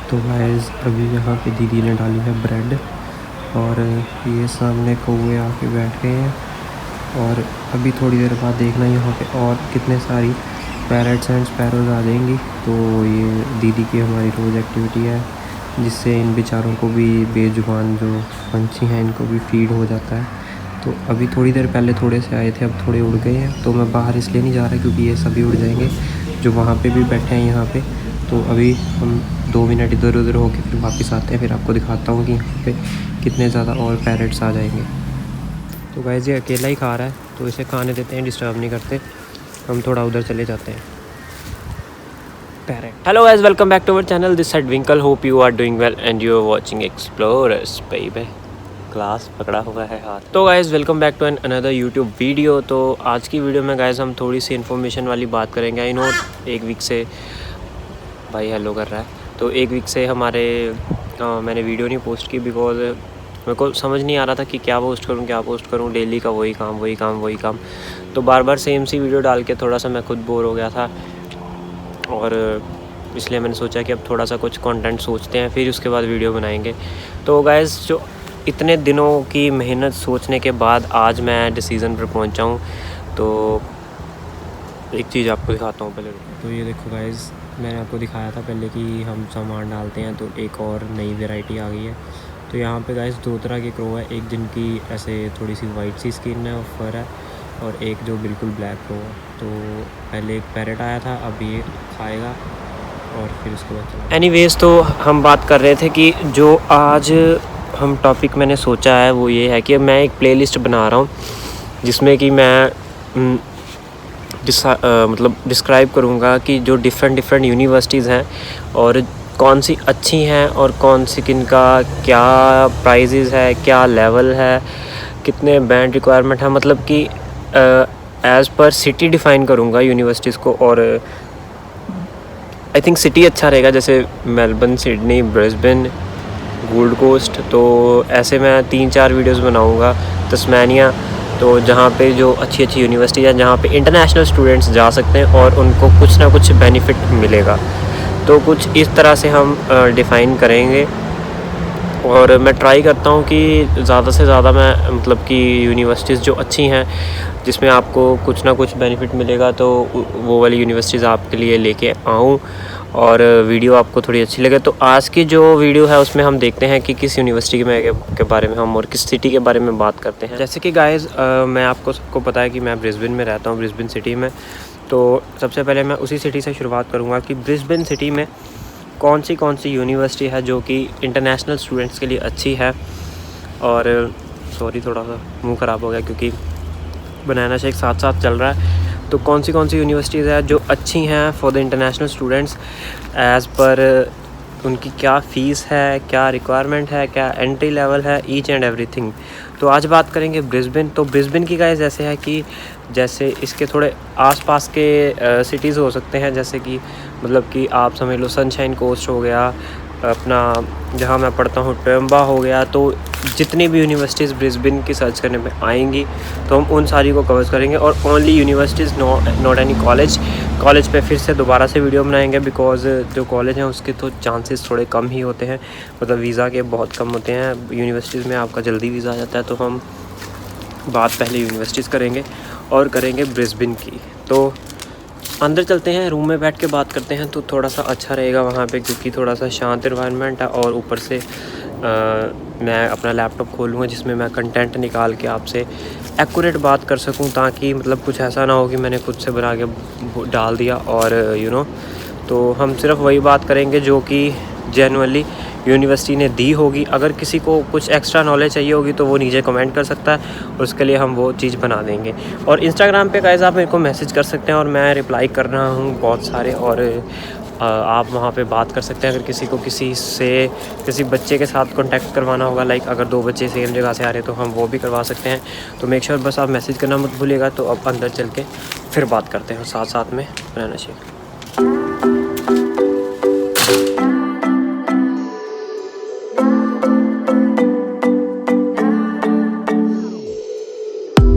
तो गाइस अभी यहाँ पे दीदी ने डाली है ब्रेड और ये सामने कौवे आके बैठ गए हैं। और अभी थोड़ी देर बाद देखना यहाँ पे और कितने सारी पैरट्स एंड स्पैरोज़ आ जाएंगी। तो ये दीदी की हमारी रोज़ एक्टिविटी है, जिससे इन बेचारों को भी, बेजुबान जो पंछी हैं, इनको भी फीड हो जाता है। तो अभी थोड़ी देर पहले थोड़े से आए थे, अब थोड़े उड़ गए हैं। तो मैं बाहर इसलिए नहीं जा रहा क्योंकि ये सभी उड़ जाएंगे जो वहाँ पे भी बैठे हैं यहाँ पे। तो अभी हम 2 मिनट इधर उधर होके फिर वापस आते हैं, फिर आपको दिखाता हूँ कि यहाँ पे कितने ज़्यादा और पैरट्स आ जाएंगे। तो गाइस ये अकेला ही खा रहा है, तो इसे खाने देते हैं, डिस्टर्ब नहीं करते। हम थोड़ा उधर चले जाते हैं। Parrot. Hello guys, welcome back to our channel, this side Vinkal. Hope you are doing well and you are watching explorers baby. Glass पकड़ा हुआ है हाथ। तो guys welcome back to another YouTube video. तो आज की वीडियो में गाइस हम थोड़ी सी इन्फॉर्मेशन वाली बात करेंगे। आई नो एक वीक से भाई हेलो कर रहा है, तो एक वीक से मैंने वीडियो नहीं पोस्ट की बिकॉज मेरे को समझ नहीं आ रहा था कि क्या पोस्ट करूँ। डेली का वही काम। तो बार बार सेम सी वीडियो डाल के थोड़ा सा मैं खुद बोर हो गया था, और इसलिए मैंने सोचा कि अब थोड़ा सा कुछ कंटेंट सोचते हैं, फिर उसके बाद वीडियो बनाएंगे। तो गाइस जो इतने दिनों की मेहनत सोचने के बाद आज मैं डिसीज़न पर पहुंचा हूं। तो एक चीज़ आपको दिखाता हूं पहले। तो ये देखो गाइस, मैंने आपको दिखाया था पहले कि हम सामान डालते हैं, तो एक और नई वैरायटी आ गई है। तो यहाँ पे गाइस 2 तरह के क्रो है, एक जिनकी ऐसे थोड़ी सी वाइट सी स्किन है और फर है, और एक जो बिल्कुल ब्लैक क्रो है। तो पहले एक पैरेट आया था, अब ये खाएगा और फिर उसके बाद चला। एनीवेज, तो हम बात कर रहे थे कि जो आज हम टॉपिक मैंने सोचा है वो ये है कि मैं एक प्लेलिस्ट बना रहा हूँ जिसमें कि मैं मतलब डिस्क्राइब करूँगा कि जो डिफरेंट यूनिवर्सिटीज़ हैं और कौन सी अच्छी हैं और कौन सी किनका क्या प्राइजेज़ है, क्या लेवल है, कितने बैंड रिक्वायरमेंट है, मतलब कि एज़ पर सिटी डिफ़ाइन करूँगा यूनिवर्सिटीज़ को। और आई थिंक सिटी अच्छा रहेगा, जैसे Melbourne, Sydney, Brisbane, Gold Coast. तो ऐसे मैं 3-4 वीडियोस बनाऊँगा। तस्मानिया, तो जहाँ पे जो अच्छी यूनिवर्सिटी है, जहाँ पे इंटरनेशनल स्टूडेंट्स जा सकते हैं और उनको कुछ ना कुछ बेनिफिट मिलेगा। तो कुछ इस तरह से हम डिफ़ाइन करेंगे। और मैं ट्राई करता हूँ कि ज़्यादा से ज़्यादा मैं मतलब कि यूनिवर्सिटीज़ जो अच्छी हैं जिसमें आपको कुछ ना कुछ बेनिफिट मिलेगा, तो वो वाली यूनिवर्सिटीज़ आपके लिए लेके आऊँ और वीडियो आपको थोड़ी अच्छी लगे। तो आज की जो वीडियो है उसमें हम देखते हैं कि किस यूनिवर्सिटी के बारे में हम और किस सिटी के बारे में बात करते हैं। जैसे कि गाइज़ मैं आपको सबको पता है कि मैं ब्रिस्बेन में रहता हूँ, ब्रिस्बेन सिटी में। तो सबसे पहले मैं उसी सिटी से शुरुआत करूँगा कि ब्रिस्बेन सिटी में कौन सी यूनिवर्सिटी है जो कि इंटरनेशनल स्टूडेंट्स के लिए अच्छी है। और सॉरी, थोड़ा सा मुंह ख़राब हो गया क्योंकि बनाना शेक साथ साथ चल रहा है। तो कौन सी यूनिवर्सिटीज़ है जो अच्छी हैं for the international students, as per उनकी क्या फ़ीस है, क्या रिक्वायरमेंट है, क्या एंट्री लेवल है, ईच एंड एवरीथिंग। तो आज बात करेंगे ब्रिस्बेन। तो ब्रिस्बेन की गाइस ऐसे है कि जैसे इसके थोड़े आसपास के सिटीज़ हो सकते हैं, जैसे कि मतलब कि आप समझ लो सनशाइन कोस्ट हो गया, अपना जहाँ मैं पढ़ता हूँ टोम्बा हो गया। तो जितनी भी यूनिवर्सिटीज़ ब्रिस्बेन की सर्च करने पे आएंगी तो हम उन सारी को कवर करेंगे। और only universities, not any college पे फिर से दोबारा से वीडियो बनाएंगे, बिकॉज़ जो कॉलेज हैं उसके तो चांसेस थोड़े कम ही होते हैं, मतलब वीज़ा के बहुत कम होते हैं। यूनिवर्सिटीज़ में आपका जल्दी वीज़ा आ जाता है। तो हम बात पहले यूनिवर्सिटीज़ करेंगे और करेंगे ब्रिस्बेन की। तो अंदर चलते हैं, रूम में बैठ के बात करते हैं तो थोड़ा सा अच्छा रहेगा वहाँ पे, क्योंकि थोड़ा सा शांत एनवायरनमेंट है। और ऊपर से मैं अपना लैपटॉप खोलूँगा जिसमें मैं कंटेंट निकाल के आपसे एक्यूरेट बात कर सकूँ, ताकि मतलब कुछ ऐसा ना हो कि मैंने खुद से बना के डाल दिया और तो हम सिर्फ वही बात करेंगे जो कि जेन्युइनली यूनिवर्सिटी ने दी होगी। अगर किसी को कुछ एक्स्ट्रा नॉलेज चाहिए होगी तो वो नीचे कमेंट कर सकता है, उसके लिए हम वो चीज़ बना देंगे। और इंस्टाग्राम पे गाइस आप मेरे को मैसेज कर सकते हैं और मैं रिप्लाई कर रहा हूँ बहुत सारे, और आप वहाँ पे बात कर सकते हैं। अगर किसी को किसी बच्चे के साथ कांटेक्ट करवाना होगा, लाइक अगर 2 बच्चे सेम जगह से आ रहे हैं तो हम वो भी करवा सकते हैं। तो मेक श्योर बस आप मैसेज करना मत भूलिएगा। तो अब अंदर चल के फिर बात करते हैं साथ साथ में banana shake.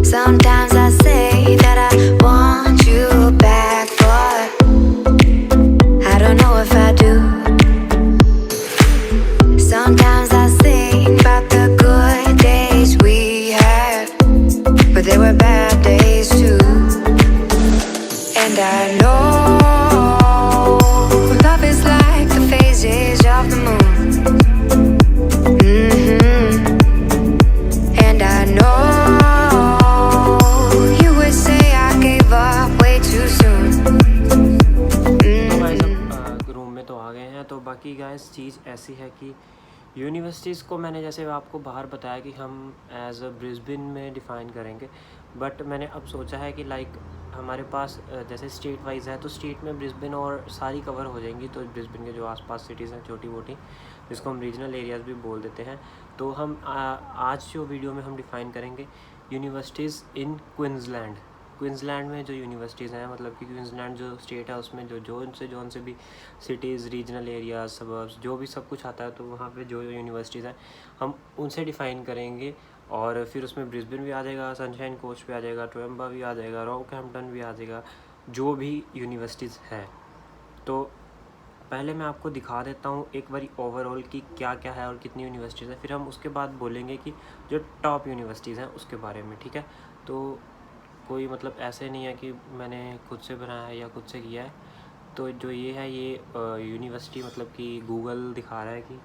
Sometimes I say that I want you back, but I don't know if I do. हैं। तो बाकी गाइस चीज़ ऐसी है कि यूनिवर्सिटीज़ को मैंने जैसे आपको बाहर बताया कि हम एज अ ब्रिस्बेन में डिफ़ाइन करेंगे, बट मैंने अब सोचा है कि लाइक हमारे पास जैसे स्टेट वाइज है तो स्टेट में ब्रिस्बेन और सारी कवर हो जाएंगी। तो ब्रिस्बेन के जो आसपास सिटीज़ हैं छोटी मोटी, जिसको हम रीजनल एरियाज़ भी बोल देते हैं, तो हम आज जो वीडियो में हम डिफ़ाइन करेंगे यूनिवर्सिटीज़ इन क्वींसलैंड में जो यूनिवर्सिटीज़ हैं, मतलब कि क्वींसलैंड जो स्टेट है उसमें जो जोन से भी सिटीज़, रीजनल एरियाज, सबर्ब्स, जो भी सब कुछ आता है, तो वहाँ पे जो यूनिवर्सिटीज़ हैं हम उनसे डिफ़ाइन करेंगे। और फिर उसमें ब्रिस्बेन भी आ जाएगा, सनशाइन कोस्ट भी आ जाएगा, टोरंटो भी आ जाएगा, रॉकहैम्पटन भी आ जाएगा, जो भी यूनिवर्सिटीज़ है। तो पहले मैं आपको दिखा देता हूँ एक बारी ओवरऑल कि क्या क्या है और कितनी यूनिवर्सिटीज़ है, फिर हम उसके बाद बोलेंगे कि जो टॉप यूनिवर्सिटीज़ हैं उसके बारे में, ठीक है। तो कोई मतलब ऐसे नहीं है कि मैंने खुद से बनाया है या खुद से किया है। तो जो ये है ये यूनिवर्सिटी मतलब कि गूगल दिखा रहा है कि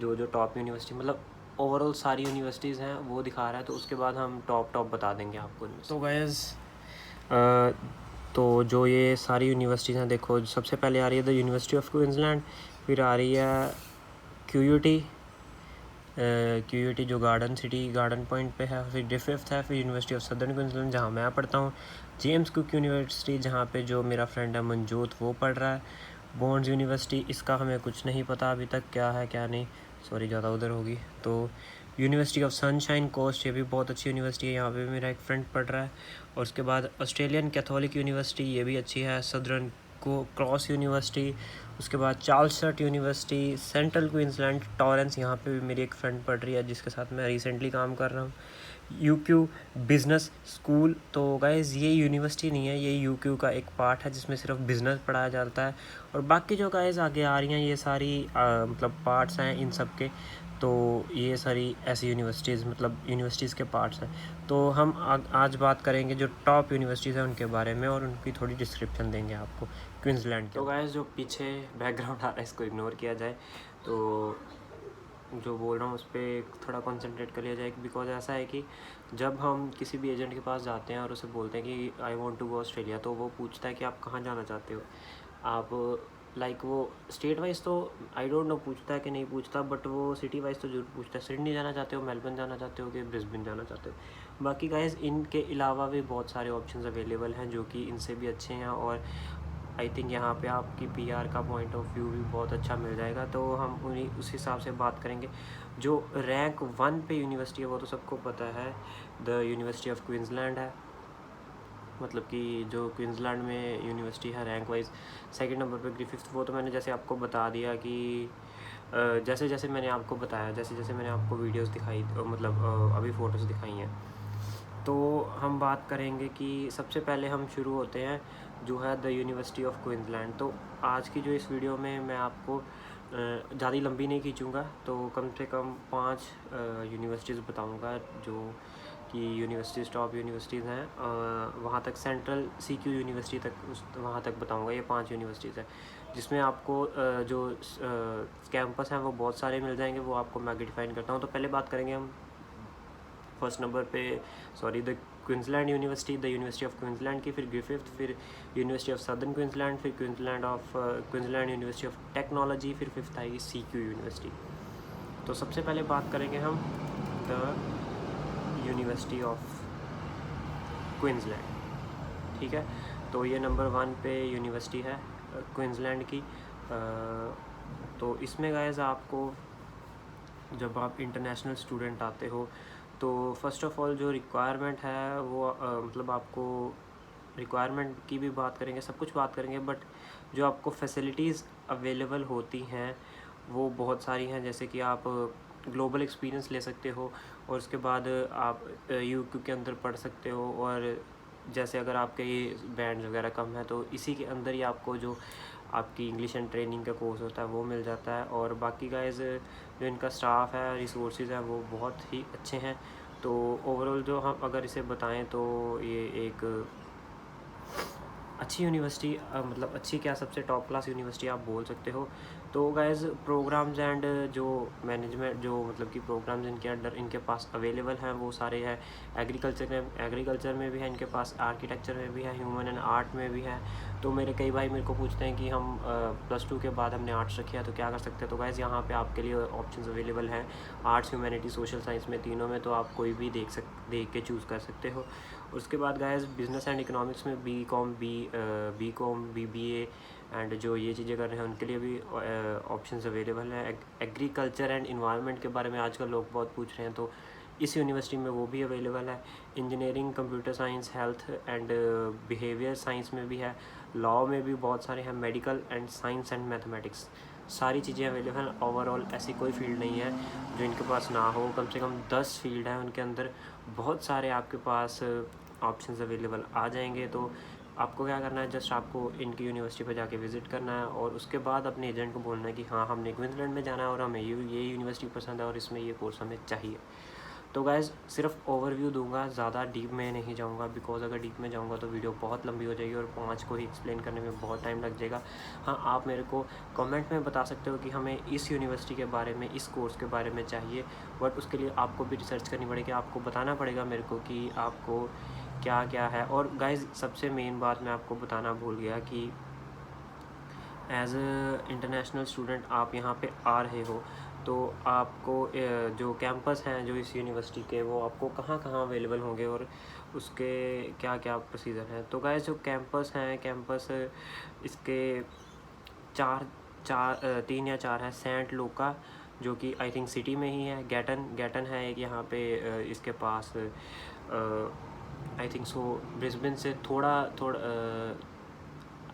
जो टॉप यूनिवर्सिटी मतलब ओवरऑल सारी यूनिवर्सिटीज़ हैं वो दिखा रहा है। तो उसके बाद हम टॉप बता देंगे आपको। तो गाइस तो जो ये सारी यूनिवर्सिटीज़ हैं, देखो सबसे पहले आ रही है द यूनिवर्सिटी ऑफ क्वींसलैंड, फिर आ रही है क्यूयूटी जो गार्डन पॉइंट पे है, फिर फिफ्थ है, फिर यूनिवर्सिटी ऑफ सदर्न क्वींसलैंड जहाँ मैं पढ़ता हूँ, जेम्स कुक यूनिवर्सिटी जहाँ पे जो मेरा फ्रेंड है मनजोत वो पढ़ रहा है, बॉन्ड्स यूनिवर्सिटी इसका हमें कुछ नहीं पता अभी तक क्या है क्या नहीं, सॉरी ज़्यादा उधर होगी। तो यूनिवर्सिटी ऑफ सनशाइन कोस्ट ये भी बहुत अच्छी यूनिवर्सिटी है, यहाँ पे मेरा एक फ्रेंड पढ़ रहा है। और उसके बाद ऑस्ट्रेलियन कैथोलिक यूनिवर्सिटी ये भी अच्छी है, सदर्न को क्रॉस यूनिवर्सिटी, उसके बाद Charleston university, central Queensland Torrens, यहाँ पे भी मेरी एक फ्रेंड पढ़ रही है जिसके साथ मैं रिसेंटली काम कर रहा हूँ, यूक्यू बिज़नेस स्कूल। तो गाइज़ ये यूनिवर्सिटी नहीं है, ये यूक्यू का एक पार्ट है जिसमें सिर्फ बिज़नेस पढ़ाया जाता है। और बाकी जो गाइज़ आगे आ रही हैं ये सारी मतलब पार्ट्स हैं इन सब के। तो ये सारी ऐसी यूनिवर्सिटीज़ मतलब यूनिवर्सिटीज़ के पार्ट्स हैं। तो हम आज बात करेंगे जो टॉप यूनिवर्सिटीज़ हैं उनके बारे में और उनकी थोड़ी डिस्क्रिप्शन देंगे आपको क्वींसलैंड के। तो गाइस जो पीछे बैकग्राउंड आ रहा है इसको इग्नोर किया जाए, तो जो बोल रहा हूँ उस पर थोड़ा कंसंट्रेट कर लिया जाए। बिकॉज ऐसा है कि जब हम किसी भी एजेंट के पास जाते हैं और उसे बोलते हैं कि I want to go Australia, तो वो पूछता है कि आप कहाँ जाना चाहते हो। आप लाइक वो स्टेट वाइज तो आई डोंट नो पूछता है कि नहीं पूछता, बट वो सिटी वाइज तो जरूर पूछता है। सिडनी जाना चाहते हो, मेलबर्न जाना चाहते हो कि ब्रिस्बेन जाना चाहते हो। बाकी गाइस इनके अलावा भी बहुत सारे ऑप्शंस अवेलेबल हैं जो कि इनसे भी अच्छे हैं। और आई थिंक यहाँ पे आपकी पीआर का पॉइंट ऑफ व्यू भी बहुत अच्छा मिल जाएगा। तो हम उन्हीं उस हिसाब से बात करेंगे। जो रैंक 1 पे यूनिवर्सिटी है वो तो सबको पता है, द यूनिवर्सिटी ऑफ क्वींसलैंड है। मतलब कि जो क्वींसलैंड में यूनिवर्सिटी है रैंक वाइज सेकंड नंबर पे ग्रिफिथ। वो तो मैंने जैसे आपको बता दिया कि जैसे जैसे मैंने आपको बताया, जैसे जैसे मैंने आपको वीडियोस दिखाई मतलब अभी फ़ोटोज़ दिखाई हैं। तो हम बात करेंगे कि सबसे पहले हम शुरू होते हैं जो है द यूनिवर्सिटी ऑफ क्वींसलैंड। तो आज की जो इस वीडियो में मैं आपको ज़्यादा लंबी नहीं खींचूँगा, तो कम से कम 5 यूनिवर्सिटीज़ बताऊँगा जो कि यूनिवर्सिटीज़ टॉप यूनिवर्सिटीज़ हैं। वहाँ तक सेंट्रल CQ यूनिवर्सिटी तक वहाँ तक बताऊँगा। ये 5 यूनिवर्सिटीज़ हैं जिसमें आपको जो कैंपस हैं वो बहुत सारे मिल जाएंगे, वो आपको मैं आगे डिफाइन करता हूँ। तो पहले बात करेंगे हम फर्स्ट नंबर पे the Queensland university, the university of Queensland की, फिर ग्रिफिथ, फिर यूनिवर्सिटी ऑफ सदर्न क्वींसलैंड, फिर क्वींसलैंड यूनिवर्सिटी ऑफ टेक्नोलॉजी, फिर फिफ्थ आएगी CQ यूनिवर्सिटी। तो सबसे पहले बात करेंगे हम द यूनिवर्सिटी ऑफ क्वींसलैंड, ठीक है। तो ये नंबर 1 पे यूनिवर्सिटी है क्वींसलैंड की। तो इसमें गाइस आपको जब आप इंटरनेशनल स्टूडेंट आते हो तो फर्स्ट ऑफ ऑल जो रिक्वायरमेंट है वो मतलब आपको रिक्वायरमेंट की भी बात करेंगे, सब कुछ बात करेंगे, बट जो आपको फैसिलिटीज़ अवेलेबल होती हैं वो बहुत सारी हैं। जैसे कि आप ग्लोबल एक्सपीरियंस ले सकते हो और उसके बाद आप UQ के अंदर पढ़ सकते हो। और जैसे अगर आपके ये बैंड वगैरह कम है तो इसी के अंदर ही आपको जो आपकी इंग्लिश एंड ट्रेनिंग का कोर्स होता है वो मिल जाता है। और बाकी गाइस जो इनका स्टाफ है, रिसोर्सेज हैं वो बहुत ही अच्छे हैं। तो ओवरऑल जो हम अगर इसे बताएं तो ये एक अच्छी यूनिवर्सिटी मतलब अच्छी क्या सबसे टॉप क्लास यूनिवर्सिटी आप बोल सकते हो। तो गाइज़ प्रोग्राम्स एंड जो मैनेजमेंट जो मतलब कि प्रोग्राम्स इनके अंडर इनके पास अवेलेबल हैं वो सारे हैं। एग्रीकल्चर में भी है इनके पास, आर्किटेक्चर में भी है, ह्यूमन एंड आर्ट में भी है। तो मेरे कई भाई मेरे को पूछते हैं कि हम +2 के बाद हमने आर्ट्स रखी है तो क्या कर सकते हैं। तो गाइज़ यहाँ पे आपके लिए ऑप्शंस अवेलेबल हैं आर्ट्स, ह्यूमैनिटी, सोशल साइंस में, तीनों में। तो आप कोई भी देख के चूज़ कर सकते हो। उसके बाद गाइज़ बिज़नेस एंड इकोनॉमिक्स में बीकॉम, BBA एंड जो ये चीज़ें कर रहे हैं उनके लिए भी ऑप्शंस अवेलेबल हैं। एग्रीकल्चर एंड इन्वायरमेंट के बारे में आजकल लोग बहुत पूछ रहे हैं, तो इस यूनिवर्सिटी में वो भी अवेलेबल है। Engineering, computer science, health and behaviour science में भी है। लॉ में भी बहुत सारे हैं। Medical and science and mathematics, सारी चीज़ें अवेलेबल हैं। ओवरऑल ऐसी कोई फील्ड नहीं है जो इनके पास ना हो। कम से कम 10 फील्ड हैं उनके अंदर, बहुत सारे आपके पास ऑप्शंस अवेलेबल आ जाएंगे। तो आपको क्या करना है, जस्ट आपको इनकी यूनिवर्सिटी पर जाके विज़िट करना है और उसके बाद अपने एजेंट को बोलना है कि हाँ हमने क्वींसलैंड में जाना है और हमें ये यूनिवर्सिटी पसंद है और इसमें ये कोर्स हमें चाहिए। तो गाइज़ सिर्फ ओवरव्यू दूंगा, ज़्यादा डीप में नहीं जाऊंगा, बिकॉज अगर डीप में जाऊंगा तो वीडियो बहुत लंबी हो जाएगी और 5 को ही एक्सप्लेन करने में बहुत टाइम लग जाएगा। हाँ, आप मेरे को कमेंट में बता सकते हो कि हमें इस यूनिवर्सिटी के बारे में, इस कोर्स के बारे में चाहिए, बट उसके लिए आपको भी रिसर्च करनी पड़ेगी। आपको बताना पड़ेगा मेरे को कि आपको क्या क्या है। और गाइज़ सबसे मेन बात मैं आपको बताना भूल गया कि एज अ इंटरनेशनल स्टूडेंट आप यहाँ पे आ रहे हो तो आपको जो कैंपस हैं जो इस यूनिवर्सिटी के, वो आपको कहाँ कहाँ अवेलेबल होंगे और उसके क्या क्या प्रोसीजर हैं। तो गाइस जो कैंपस हैं, कैंपस इसके 3 या 4 हैं। सेंट लूका जो कि आई थिंक सिटी में ही है। गैटन है एक यहाँ पे इसके पास, आई थिंक सो ब्रिस्बेन से थोड़ा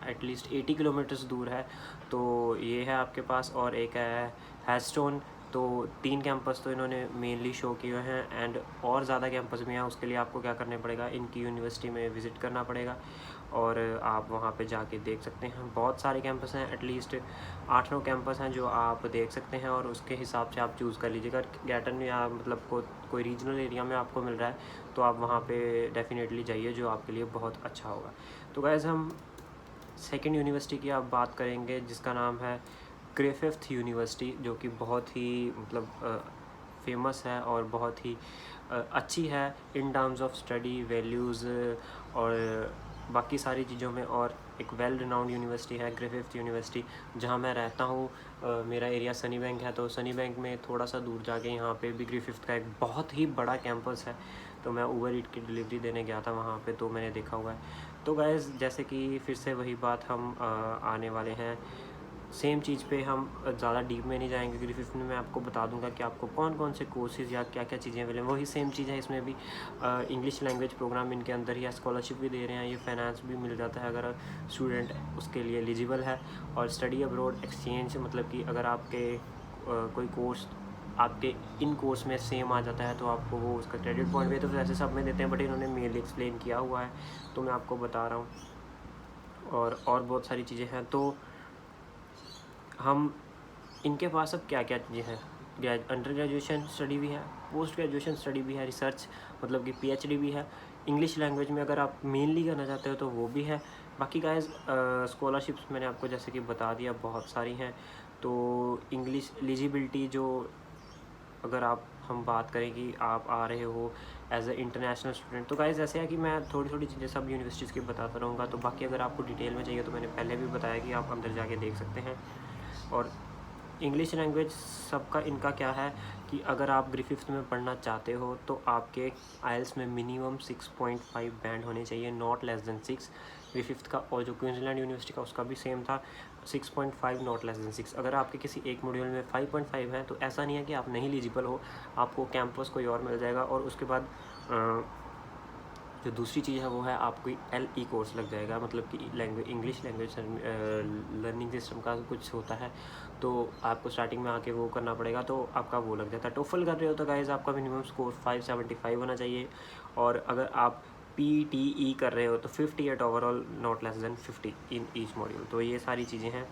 एटलीस्ट 80 किलोमीटर्स दूर है। तो ये है आपके पास। और एक है हेस्टोन। तो 3 कैंपस तो इन्होंने मेनली शो किए हैं एंड और ज़्यादा कैंपस भी हैं। उसके लिए आपको क्या करना पड़ेगा, इनकी यूनिवर्सिटी में विज़िट करना पड़ेगा और आप वहाँ पे जाके देख सकते हैं। बहुत सारे कैंपस हैं, एटलीस्ट 8-9 कैंपस हैं जो आप देख सकते हैं और उसके हिसाब से आप चूज़ कर लीजिएगा। गैटन या मतलब कोई रीजनल एरिया में आपको मिल रहा है तो आप वहाँ पे डेफिनेटली जाइए, जो आपके लिए बहुत अच्छा होगा। तो गाइस हम सेकेंड यूनिवर्सिटी की आप बात करेंगे जिसका नाम है ग्रिफिथ यूनिवर्सिटी, जो कि बहुत ही मतलब फेमस है और बहुत ही अच्छी है in terms of study, values और बाकी सारी चीज़ों में। और एक वेल रिनाउंड यूनिवर्सिटी है ग्रिफिथ यूनिवर्सिटी। जहाँ मैं रहता हूँ मेरा एरिया सनी बैंक है, तो सनी बैंक में थोड़ा सा दूर जाके यहाँ पे भी ग्रिफिथ का एक बहुत ही बड़ा कैंपस है। तो मैं ऊबर ईट की डिलीवरी देने गया था वहाँ पे, तो मैंने देखा हुआ है। तो गाइस जैसे कि फिर से वही बात हम आने वाले हैं सेम चीज़ पे। हम ज़्यादा डीप में नहीं जाएंगे। ग्रिफिथ में मैं आपको बता दूंगा कि आपको कौन कौन से कोर्सेज़ या क्या क्या चीज़ें अवेलेबल। वही सेम चीज़ है इसमें भी। इंग्लिश लैंग्वेज प्रोग्राम इनके अंदर ही है, स्कॉलरशिप भी दे रहे हैं, ये फाइनेंस भी मिल जाता है अगर स्टूडेंट उसके लिए एलिजिबल है। और स्टडी अब्रॉड एक्सचेंज, मतलब कि अगर आपके कोई कोर्स आपके इन कोर्स में सेम आ जाता है तो आपको वो उसका क्रेडिट पॉइंट भी तो वैसे सब में देते हैं, बट इन्होंने मेनली एक्सप्लेन किया हुआ है तो मैं आपको बता रहा हूँ। और बहुत सारी चीज़ें हैं। तो हम इनके पास अब क्या क्या चीज़ें हैं, अंडर ग्रेजुएशन स्टडी भी है, पोस्ट ग्रेजुएशन स्टडी भी है, रिसर्च मतलब कि PhD भी है। इंग्लिश लैंग्वेज में अगर आप मेनली करना चाहते हो तो वो भी है। बाकी गाइस स्कॉलरशिप्स मैंने आपको जैसे कि बता दिया बहुत सारी हैं। तो इंग्लिश एलिजिबिलिटी जो अगर हम बात करें कि आप आ रहे हो एज ए इंटरनेशनल स्टूडेंट, तो गाइस ऐसे है कि मैं थोड़ी थोड़ी चीज़ें सब यूनिवर्सिटीज़ की बताता रहूँगा। तो बाकी अगर आपको डिटेल में चाहिए तो मैंने पहले भी बताया कि आप अंदर जाके देख सकते हैं। और इंग्लिश लैंग्वेज सबका इनका क्या है कि अगर आप ग्रिफिथ में पढ़ना चाहते हो तो आपके आइल्स में मिनिमम 6.5 बैंड होने चाहिए, नॉट लेस देन 6। ग्रिफिथ का और जो क्वींसलैंड यूनिवर्सिटी का उसका भी सेम था, 6.5 नॉट लेस देन 6। अगर आपके किसी एक मॉड्यूल में 5.5 है तो ऐसा नहीं है कि आप नहीं एलिजिबल हो, आपको कैंपस कोई और मिल जाएगा। और उसके बाद जो दूसरी चीज़ है वो है आपको LE कोर्स लग जाएगा, मतलब कि इंग्लिश लैंग्वेज लर्निंग सिस्टम का कुछ होता है, तो आपको स्टार्टिंग में आके वो करना पड़ेगा, तो आपका वो लग जाता है। टोफल कर रहे हो तो गाइस आपका मिनिमम स्कोर 575 होना चाहिए। और अगर आप PTE कर रहे हो तो 58 overall, not less than 50 in each module. तो ये सारी चीज़ें हैं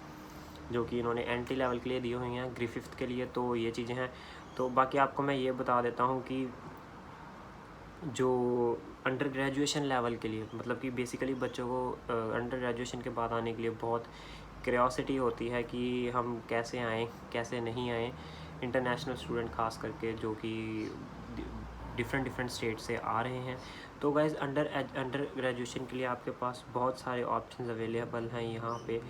जो कि इन्होंने एंट्री लेवल के लिए दी हुई हैं ग्रिफिथ के लिए। तो ये चीज़ें हैं। तो बाकी आपको मैं ये बता देता हूँ कि जो अंडर ग्रेजुएशन लेवल के लिए, मतलब कि बेसिकली बच्चों को अंडर ग्रेजुएशन के बाद आने के लिए बहुत क्यूरियोसिटी होती है कि हम कैसे आएँ, कैसे नहीं आएँ। इंटरनेशनल स्टूडेंट ख़ास करके जो कि डिफरेंट स्टेट से आ रहे हैं। तो गाइज़ अंडर ग्रेजुएशन के लिए आपके पास बहुत सारे ऑप्शंस अवेलेबल हैं यहाँ पे।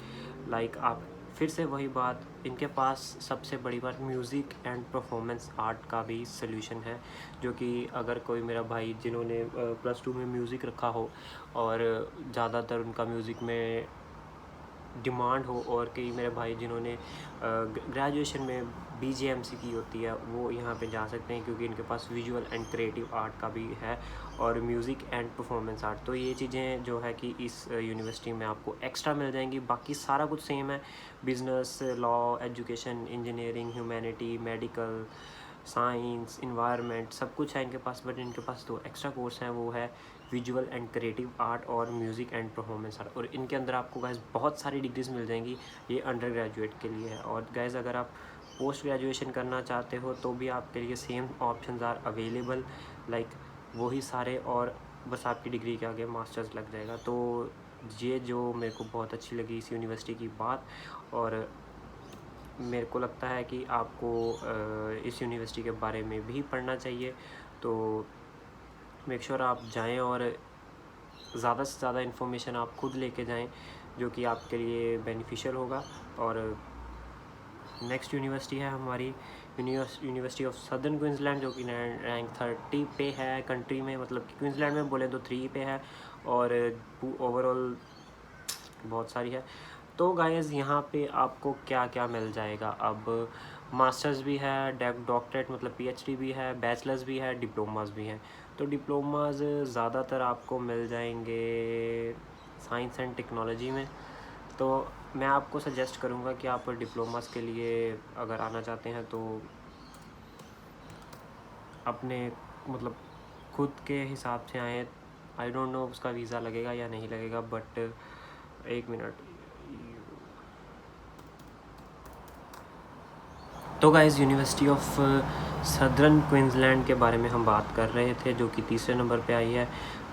लाइक आप फिर से वही बात, इनके पास सबसे बड़ी बात म्यूज़िक एंड परफॉर्मेंस आर्ट का भी सॉल्यूशन है, जो कि अगर कोई मेरा भाई जिन्होंने +2 में म्यूज़िक रखा हो और ज़्यादातर उनका म्यूज़िक में डिमांड हो, और कई मेरे भाई जिन्होंने ग्रेजुएशन में BGMC की होती है, वो यहाँ पे जा सकते हैं, क्योंकि इनके पास विजुअल एंड क्रिएटिव आर्ट का भी है और म्यूज़िक एंड परफॉर्मेंस आर्ट। तो ये चीज़ें जो है कि इस यूनिवर्सिटी में आपको एक्स्ट्रा मिल जाएंगी। बाकी सारा कुछ सेम है, business, law, education, engineering, humanity, medical, science, environment, सब कुछ है इनके पास। बट इनके पास 2 एक्स्ट्रा कोर्स हैं, वो है विजुअल एंड क्रिएटिव आर्ट और म्यूज़िक एंड परफॉर्मेंस आर्ट। और इनके अंदर आपको गाइस बहुत सारी डिग्रीज़ मिल जाएंगी। ये अंडर ग्रेजुएट के लिए है। और गाइस अगर आप पोस्ट ग्रेजुएशन करना चाहते हो तो भी आपके लिए same options are available, like वही सारे, और बस आपकी डिग्री के आगे मास्टर्स लग जाएगा। तो ये जो मेरे को बहुत अच्छी लगी इस यूनिवर्सिटी की बात, और मेरे को लगता है कि आपको इस यूनिवर्सिटी के बारे में भी पढ़ना चाहिए। तो मेक श्योर आप जाएं और ज़्यादा से ज़्यादा इन्फॉर्मेशन आप खुद लेके जाएं, जो कि आपके लिए बेनिफिशियल होगा। और नेक्स्ट यूनिवर्सिटी है हमारी यूनिवर्सिटी ऑफ सदर्न क्वींसलैंड, जो कि रैंक 30 पे है कंट्री में, मतलब कि क्वींसलैंड में बोले तो 3 पे है, और ओवरऑल बहुत सारी है। तो गाइस यहाँ पे आपको क्या क्या मिल जाएगा, अब मास्टर्स भी है, डॉक्टरेट मतलब PhD भी है, बैचलर्स भी है, डिप्लोमास भी हैं। तो डिप्लोमास ज़्यादातर आपको मिल जाएंगे साइंस एंड टेक्नोलॉजी में। तो मैं आपको सजेस्ट करूँगा कि आप डिप्लोमास के लिए अगर आना चाहते हैं तो अपने मतलब खुद के हिसाब से आएँ। आई डोंट नो उसका वीज़ा लगेगा या नहीं लगेगा, बट एक मिनट। तो guys university of southern Queensland के बारे में हम बात कर रहे थे, जो कि तीसरे नंबर पे आई है।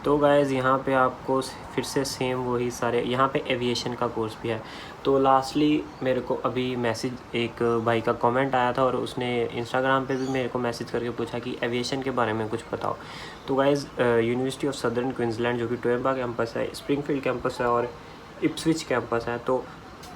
तो गाइस यहाँ पे आपको फिर से सेम वही सारे, यहाँ पे एविएशन का कोर्स भी है। तो लास्टली मेरे को अभी मैसेज, एक भाई का कमेंट आया था और उसने इंस्टाग्राम पे भी मेरे को मैसेज करके पूछा कि एविएशन के बारे में कुछ बताओ। तो guys university of southern Queensland, जो कि टोयम्बा कैंपस है, स्प्रिंगफील्ड कैंपस है और इप्सविच कैंपस है, तो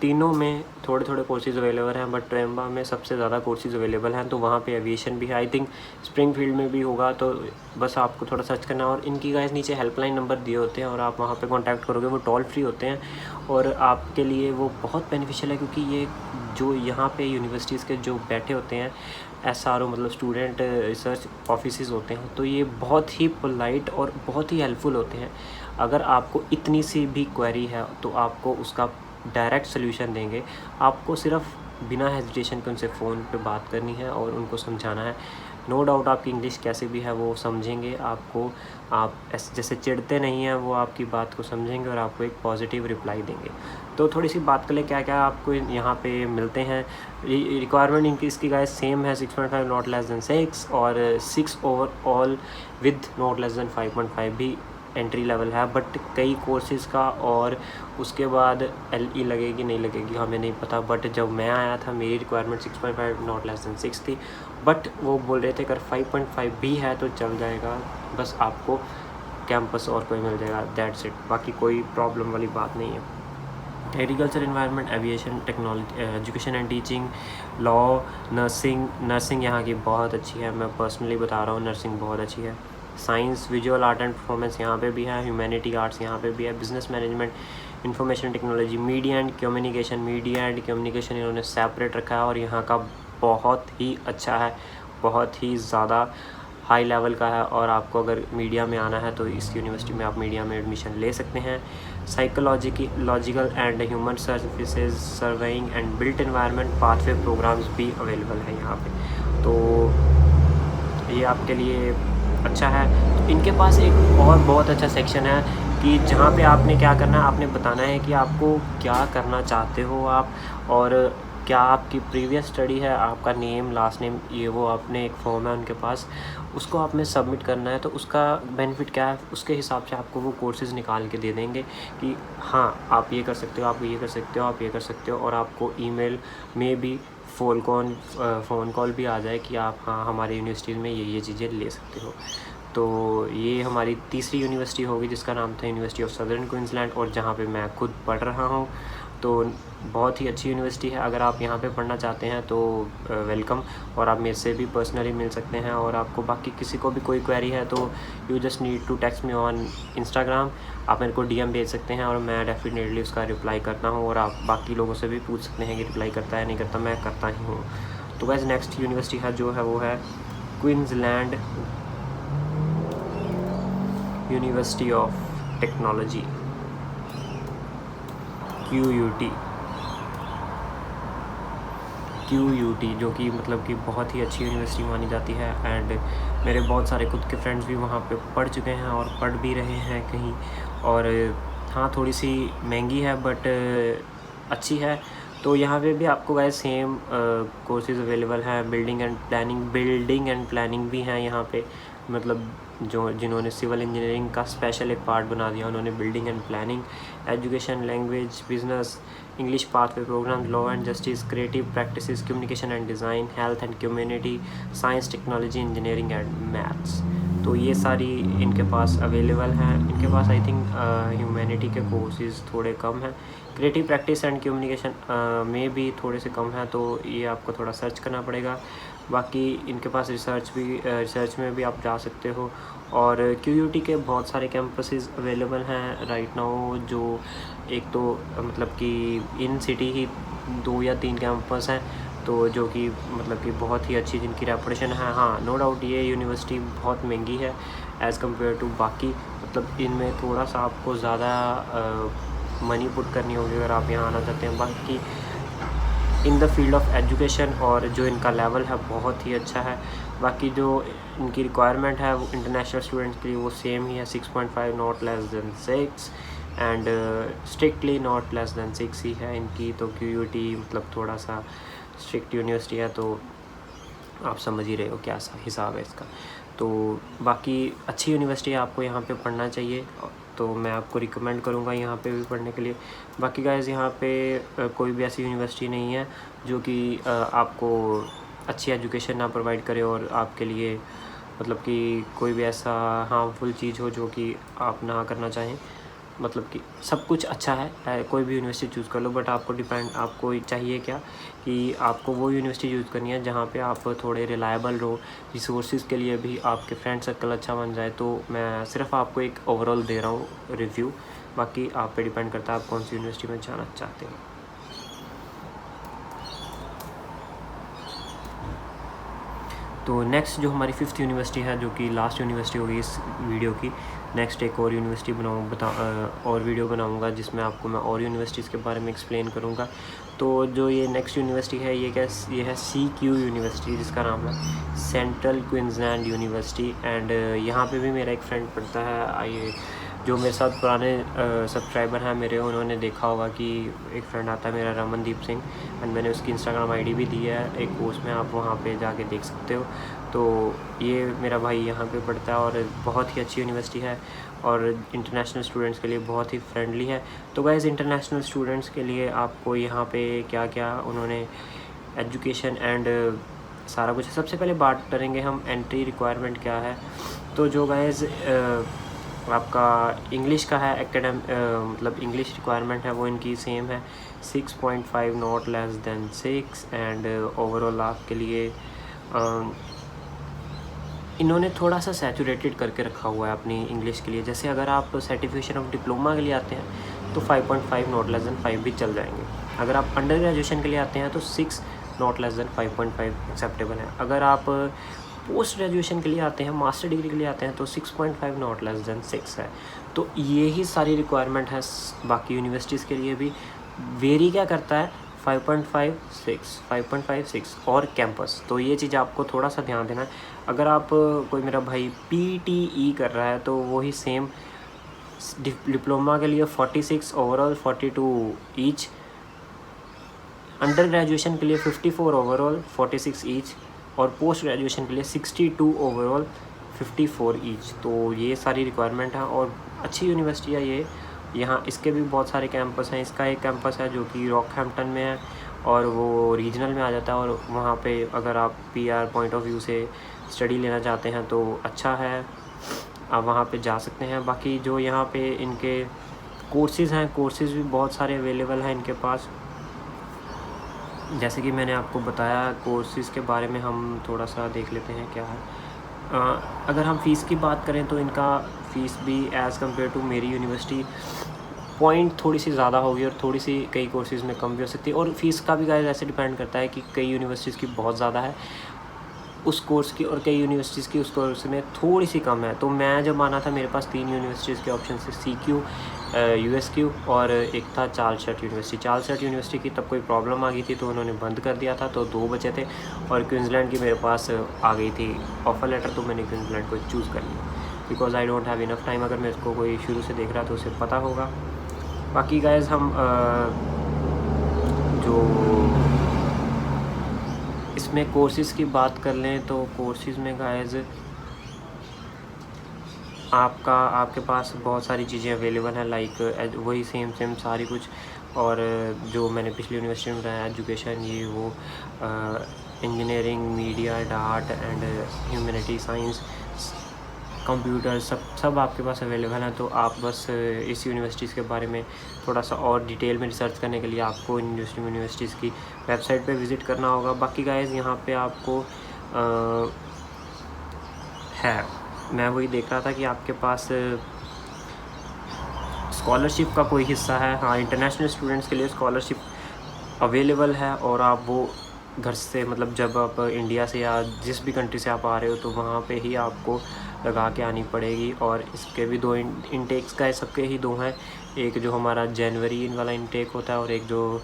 तीनों में थोड़े थोड़े कोर्सेज अवेलेबल हैं, बट टोयम्बा में सबसे ज़्यादा कोर्सेज अवेलेबल हैं। तो वहाँ पे एविएशन भी है, आई थिंक स्प्रिंगफील्ड में भी होगा। तो बस आपको थोड़ा सर्च करना, और इनकी गाइस नीचे हेल्पलाइन नंबर दिए होते हैं और आप वहाँ पे कांटेक्ट करोगे, वो टोल फ्री होते हैं और आपके लिए वो बहुत बेनिफिशियल है, क्योंकि ये जो यहाँ पे यूनिवर्सिटीज़ के जो बैठे होते हैं SRO मतलब स्टूडेंट रिसर्च ऑफिसेज होते हैं, तो ये बहुत ही पोलाइट और बहुत ही हेल्पफुल होते हैं। अगर आपको इतनी सी भी क्वेरी है तो आपको उसका डायरेक्ट सोल्यूशन देंगे। आपको सिर्फ बिना हेजिटेशन के उनसे फ़ोन पे बात करनी है और उनको समझाना है। नो डाउट आपकी इंग्लिश कैसे भी है वो समझेंगे आपको, आप जैसे चिढ़ते नहीं हैं, वो आपकी बात को समझेंगे और आपको एक पॉजिटिव रिप्लाई देंगे। तो थोड़ी सी बात कर ले क्या क्या आपको यहाँ पे मिलते हैं। रिक्वायरमेंट इनकी इसकी गाइस सेम है, 6.5 नॉट लेस देन 6 और 6 overall with not less than 5.5 भी एंट्री लेवल है। बट कई कोर्सेज़ का और उसके बाद LE लगेगी नहीं लगेगी हमें नहीं पता, बट जब मैं आया था मेरी रिक्वायरमेंट 6.5 नॉट लेस देन 6 थी, बट वो बोल रहे थे अगर 5.5 भी है तो चल जाएगा, बस आपको कैंपस और कोई मिल जाएगा, दैट्स इट, बाकी कोई प्रॉब्लम वाली बात नहीं है। Agriculture, environment, aviation, technology, education and teaching, law, nursing यहाँ की बहुत अच्छी है, मैं पर्सनली बता रहा हूँ, नर्सिंग बहुत अच्छी है। Science, visual art and performance यहाँ पे भी है, ह्यूमैनिटी आर्ट्स यहाँ पे भी है, business management, information technology, media and communication इन्होंने सेपरेट रखा है और यहाँ का बहुत ही अच्छा है, बहुत ही ज़्यादा हाई लेवल का है। और आपको अगर मीडिया में आना है तो इस यूनिवर्सिटी में आप मीडिया में एडमिशन ले सकते हैं। Logical and human services, surveying and built environment pathway programmes भी अवेलेबल हैं यहाँ पे, तो ये आपके लिए अच्छा है। तो इनके पास एक और बहुत अच्छा सेक्शन है कि जहाँ पे आपने क्या करना है, आपने बताना है कि आपको क्या करना चाहते हो आप और क्या आपकी प्रीवियस स्टडी है, आपका नेम, लास्ट नेम, ये वो आपने एक फॉर्म है उनके पास, उसको आपने सबमिट करना है। तो उसका बेनिफिट क्या है, उसके हिसाब से आपको वो कोर्सेज़ निकाल के दे देंगे कि हाँ आप ये कर सकते हो, आप ये कर सकते हो, आप ये कर सकते हो। और आपको ईमेल में भी फ़ोन कॉल भी आ जाए कि आप हाँ हमारे यूनिवर्सिटी में ये चीज़ें ले सकते हो। तो ये हमारी तीसरी यूनिवर्सिटी होगी जिसका नाम था यूनिवर्सिटी ऑफ सदर्न क्वींसलैंड, और जहाँ पे मैं खुद पढ़ रहा हूँ। तो बहुत ही अच्छी यूनिवर्सिटी है। अगर आप यहाँ पे पढ़ना चाहते हैं तो वेलकम, और आप मेरे से भी पर्सनली मिल सकते हैं। और आपको बाकी किसी को भी कोई क्वेरी है तो you just need to text me on Instagram. आप मेरे को DM भेज सकते हैं और मैं डेफिनेटली उसका रिप्लाई करता हूँ। और आप बाकी लोगों से भी पूछ सकते हैं कि रिप्लाई करता है नहीं करता, मैं करता ही हूँ। तो वैसे नेक्स्ट यूनिवर्सिटी है जो है वो है Queensland university of technology, QUT, जो कि मतलब कि बहुत ही अच्छी यूनिवर्सिटी मानी जाती है। एंड मेरे बहुत सारे खुद के फ्रेंड्स भी वहाँ पे पढ़ चुके हैं और पढ़ भी रहे हैं कहीं। और हाँ थोड़ी सी महंगी है बट अच्छी है। तो यहाँ पे भी आपको गाइस सेम कोर्सेज़ अवेलेबल हैं। बिल्डिंग एंड प्लानिंग भी हैं यहाँ पे, मतलब जो जिन्होंने सिविल इंजीनियरिंग का स्पेशल एक पार्ट बना दिया उन्होंने building and planning, education, language, business, English pathway program, law and justice, creative practices, communication and design, health and community, science, technology, engineering and maths. तो ये सारी इनके पास अवेलेबल हैं। इनके पास आई थिंक ह्यूमैनिटी के कोर्सेज़ थोड़े कम हैं, क्रिएटिव प्रैक्टिस एंड कम्युनिकेशन में भी थोड़े से कम हैं, तो ये आपको थोड़ा सर्च करना पड़ेगा। बाकी इनके पास रिसर्च में भी आप जा सकते हो। और QUT के बहुत सारे कैंपसेस अवेलेबल हैं राइट नाउ, जो एक तो मतलब कि इन सिटी ही 2 या 3 कैंपस हैं, तो जो कि मतलब कि बहुत ही अच्छी जिनकी रेपुटेशन है। हाँ नो डाउट ये यूनिवर्सिटी बहुत महंगी है एज़ कम्पेयर टू बाकी, मतलब इनमें थोड़ा सा आपको ज़्यादा मनी पुट करनी होगी अगर आप यहाँ आना चाहते हैं। बाकी in the field of education और जो इनका लेवल है बहुत ही अच्छा है। बाकी जो इनकी रिक्वायरमेंट है वो इंटरनेशनल स्टूडेंट्स के लिए वो सेम ही है, 6.5 not less than 6 and strictly not less than 6 ही है इनकी। तो QUT मतलब थोड़ा सा स्ट्रिक्ट यूनिवर्सिटी है, तो आप समझ ही रहे हो क्या हिसाब है इसका। तो बाकी अच्छी यूनिवर्सिटी है, आपको यहाँ पे पढ़ना चाहिए, तो मैं आपको रिकमेंड करूँगा यहाँ पे भी पढ़ने के लिए। बाकी गाइस यहाँ पे कोई भी ऐसी यूनिवर्सिटी नहीं है जो कि आपको अच्छी एजुकेशन ना प्रोवाइड करे और आपके लिए मतलब कि कोई भी ऐसा हार्मफुल चीज़ हो जो कि आप ना करना चाहें। मतलब कि सब कुछ अच्छा है, कोई भी यूनिवर्सिटी चूज़ कर लो, बट आपको चाहिए क्या कि आपको वो यूनिवर्सिटी चूज़ करनी है जहाँ पे आप थोड़े रिलायबल रहो, रिसोर्सेज के लिए भी आपके फ्रेंड सर्कल अच्छा बन जाए। तो मैं सिर्फ आपको एक ओवरऑल दे रहा हूँ रिव्यू, बाकी आप पे डिपेंड करता है आप कौन सी यूनिवर्सिटी में जाना चाहते हो। तो नेक्स्ट जो हमारी 5th यूनिवर्सिटी है, जो कि लास्ट यूनिवर्सिटी होगी इस वीडियो की। नेक्स्ट एक और यूनिवर्सिटी और वीडियो बनाऊंगा जिसमें आपको मैं और यूनिवर्सिटीज़ के बारे में एक्सप्लेन करूंगा। तो जो ये नेक्स्ट यूनिवर्सिटी है ये है CQ यूनिवर्सिटी, जिसका नाम है सेंट्रल क्वींसलैंड यूनिवर्सिटी। एंड यहाँ पे भी मेरा एक फ्रेंड पढ़ता है, जो मेरे साथ पुराने सब्सक्राइबर हैं मेरे, उन्होंने देखा होगा कि एक फ्रेंड आता है मेरा रमनदीप सिंह, एंड मैंने उसकी इंस्टाग्राम ID भी दी है एक पोस्ट में, आप वहाँ पे जाके देख सकते हो। तो ये मेरा भाई यहाँ पे पढ़ता है और बहुत ही अच्छी यूनिवर्सिटी है और इंटरनेशनल स्टूडेंट्स के लिए बहुत ही फ्रेंडली है। तो गाइस इंटरनेशनल स्टूडेंट्स के लिए आपको यहाँ पे क्या क्या उन्होंने एजुकेशन एंड सारा कुछ, सबसे पहले बात करेंगे हम एंट्री रिक्वायरमेंट क्या है। तो जो गाइस आपका इंग्लिश का है मतलब इंग्लिश रिक्वायरमेंट है वो इनकी सेम है, 6.5 not less than 6 and overall आपके लिए इन्होंने थोड़ा सा सैचुरेटेड करके रखा हुआ है अपनी इंग्लिश के लिए। जैसे अगर आप सर्टिफिकेशन ऑफ डिप्लोमा के लिए आते हैं तो 5.5 नॉट लेस दैन 5 भी चल जाएंगे। अगर आप अंडर ग्रेजुएशन के लिए आते हैं तो 6 नॉट लेस दैन 5.5 एक्सेप्टेबल है। अगर आप पोस्ट ग्रेजुएशन के लिए आते हैं, मास्टर डिग्री के लिए आते हैं तो 6.5 नॉट लेस दैन 6 है। तो ये ही सारी रिक्वायरमेंट है बाकी यूनिवर्सिटीज़ के लिए भी। वेरी क्या करता है 5.5 6 और कैंपस, तो ये चीज़ आपको थोड़ा सा ध्यान देना है। अगर आप कोई मेरा भाई PTE कर रहा है तो वही सेम डिप्लोमा के लिए 46, ओवरऑल 42 ईच, अंडर ग्रेजुएशन के लिए 54 ओवरऑल 46 ईच, और पोस्ट ग्रेजुएशन के लिए 62 ओवरऑल 54 ईच। तो ये सारी रिक्वायरमेंट है और अच्छी यूनिवर्सिटी है ये। यहाँ इसके भी बहुत सारे कैंपस हैं। इसका एक कैंपस है जो कि रॉकहैम्पटन में है और वो रीजनल में आ जाता है, और वहाँ पे अगर आप PR पॉइंट ऑफ व्यू से स्टडी लेना चाहते हैं तो अच्छा है, आप वहाँ पे जा सकते हैं। बाकी जो यहाँ पे इनके कोर्सेज़ हैं, कोर्सेज़ भी बहुत सारे अवेलेबल हैं इनके पास। जैसे कि मैंने आपको बताया, कोर्सेज़ के बारे में हम थोड़ा सा देख लेते हैं क्या है। अगर हम फ़ीस की बात करें तो इनका फ़ीस भी एज़ कम्पेयर टू मेरी यूनिवर्सिटी पॉइंट थोड़ी सी ज़्यादा होगी और थोड़ी सी कई कोर्सेज़ में कम भी हो सकती है। और फ़ीस का भी गाइस ऐसे डिपेंड करता है कि कई यूनिवर्सिटीज़ की बहुत ज़्यादा है उस कोर्स की, और कई यूनिवर्सिटीज़ की उस कोर्स में थोड़ी सी कम है। तो मैं जब आना था मेरे पास 3 यूनिवर्सिटीज़ के ऑप्शन थे, CQ, USQ और एक था चार्ल्सशट यूनिवर्सिटी। चार्ल्सशट यूनिवर्सिटी की तब कोई प्रॉब्लम आ गई थी तो उन्होंने बंद कर दिया था, तो 2 बचे थे, और क्वींसलैंड की मेरे पास आ गई थी ऑफ़र लेटर, तो मैंने क्वींसलैंड को चूज़ कर लिया because I don't have enough time. अगर मेरे को कोई शुरू से देख रहा है तो उसे पता होगा। बाकी गाइस हम जो इसमें कोर्सेज़ की बात कर लें तो कोर्सेज़ में गाइस आपके पास बहुत सारी चीज़ें अवेलेबल हैं, लाइक वही सेम सारी कुछ, और जो मैंने पिछली यूनिवर्सिटी में बताया, एजुकेशन, ये वो, engineering, media, art and humanity, science, computer, सब आपके पास अवेलेबल हैं। तो आप बस इस यूनिवर्सिटीज़ के बारे में थोड़ा सा और डिटेल में रिसर्च करने के लिए आपको यूनिवर्सिटीज़ की वेबसाइट पे विज़िट करना होगा। बाकी गाइस यहाँ पे आपको मैं वही देख रहा था कि आपके पास स्कॉलरशिप का कोई हिस्सा है। हाँ, इंटरनेशनल स्टूडेंट्स के लिए स्कॉलरशिप अवेलेबल है, और आप वो घर से, मतलब जब आप इंडिया से या जिस भी कंट्री से आप आ रहे हो तो वहाँ पे ही आपको लगा के आनी पड़ेगी। और इसके भी 2 इनटेक्स का है, सबके ही 2 हैं। एक जो हमारा जनवरी वाला इनटेक होता है और एक जो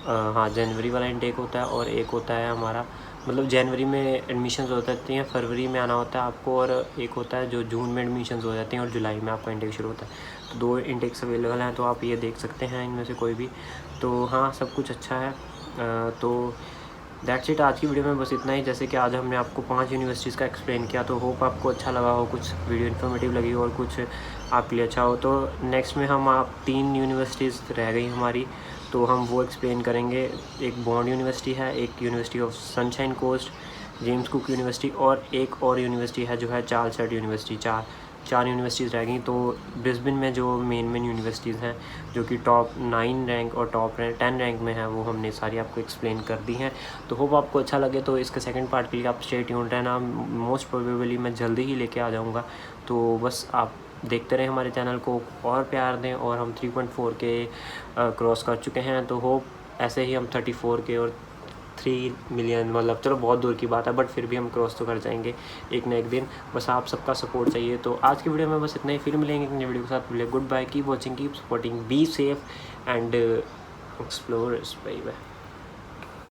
जनवरी वाला इनटेक होता है, और एक होता है हमारा, मतलब जनवरी में एडमिशन्स हो जाती हैं, फरवरी में आना होता है आपको, और एक होता है जो जून में एडमिशन्स हो जाती हैं और जुलाई में आपका इनटेक शुरू होता है। तो 2 इनटेक्स अवेलेबल हैं, तो आप ये देख सकते हैं इनमें से कोई भी। तो हाँ, सब कुछ अच्छा है। तो दैट्स इट। आज की वीडियो में बस इतना ही। जैसे कि आज हमने आपको 5 यूनिवर्सिटीज़ का एक्सप्लेन किया, तो होप आपको अच्छा लगा हो, कुछ वीडियो इन्फॉर्मेटिव लगी और कुछ आपके लिए अच्छा हो। तो नेक्स्ट में हम 3 यूनिवर्सिटीज़ रह गई हमारी, तो हम वो एक्सप्लेन करेंगे। एक बॉन्ड यूनिवर्सिटी है, एक University of Sunshine Coast, James Cook University, और एक और यूनिवर्सिटी है जो है चार्ल्सशट यूनिवर्सिटी। चार यूनिवर्सिटीज़ रह गई। तो ब्रिस्बेन में जो मेन यूनिवर्सिटीज़ हैं जो कि टॉप 9 रैंक और टॉप 10 रैंक में है, वो हमने सारी आपको एक्सप्लेन कर दी हैं। तो होप आपको अच्छा लगे। तो इसके सेकंड पार्ट के लिए आप स्टे ट्यून्ड रहना, मोस्ट प्रोबेबली मैं जल्दी ही लेके आ जाऊँगा। तो बस आप देखते रहें हमारे चैनल को, और प्यार दें। और हम 3.4 के क्रॉस कर चुके हैं, तो होप ऐसे ही हम 34 के और 3 मिलियन, मतलब चलो बहुत दूर की बात है, बट फिर भी हम क्रॉस तो कर जाएंगे एक ना एक दिन। बस आप सबका सपोर्ट चाहिए। तो आज की वीडियो में बस इतना ही। फिर मिलेंगे एक नई वीडियो के साथ। बोले goodbye, keep watching, keep supporting, be safe and explore. Bye bye.